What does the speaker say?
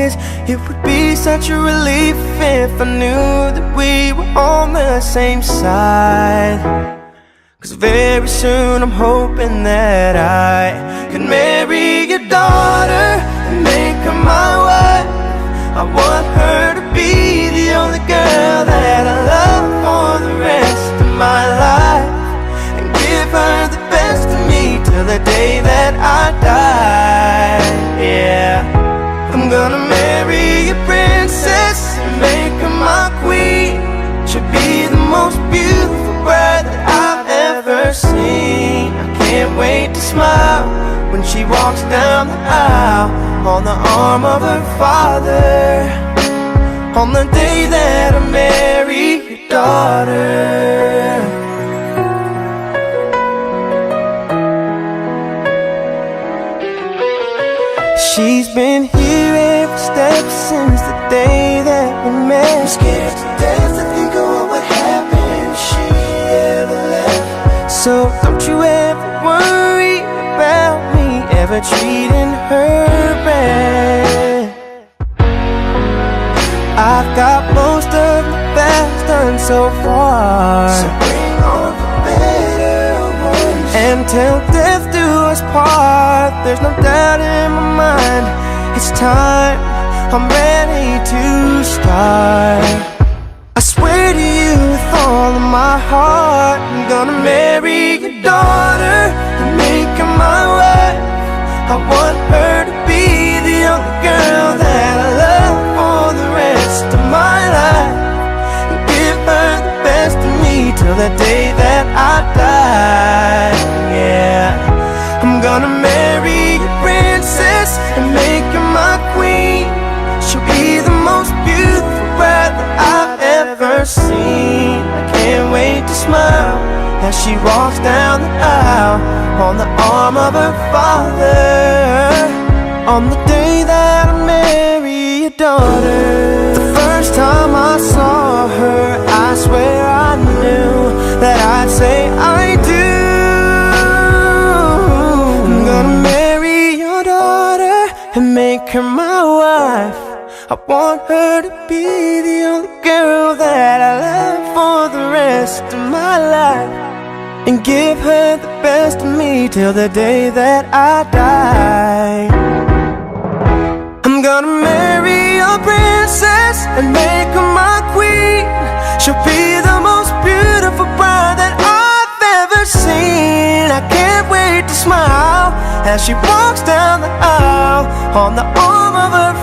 is. It would be such a relief if I knew that we were on the same side. 'Cause very soon I'm hoping that I can marry your daughter and make her my wife. I want her to be the only girl that I love for the rest of my life, and give her the best of me till the day that I die. Yeah, I'm gonna marry a princess and make her my queen. She'll be the most beautiful bride that I've ever seen. I can't wait to smile when she walks down the aisle on the arm of her father, on the day that I marry your daughter. She's been here every step since the day that we met. I'm scared to death to think of what would happen if she ever left. So don't you ever worry about me ever treating her bad. I've got most of the best done so far, so bring on the better ones. And till death do us part, there's no doubt in my mind, it's time, I'm ready to start. I swear to you with all of my heart, I'm gonna marry your daughter and make her my wife. I want her to be the only girl that I love for the rest of my life, and give her the best of me till the day that I die. Yeah, I'm gonna marry a princess and make her my queen. She'll be the most beautiful bride that I've ever seen. I can't wait to smile as she walks down the aisle on the arm of her father, on the day that I marry your daughter. The first time I saw her, I swear I knew that I'd say I do. I'm gonna marry your daughter and make her my wife. I want her to be the only girl that I love for the rest of my life, and give her the best of me till the day that I die. I'm gonna marry a princess and make her my queen. She'll be the most beautiful bride that I've ever seen. I can't wait to smile as she walks down the aisle on the arm of her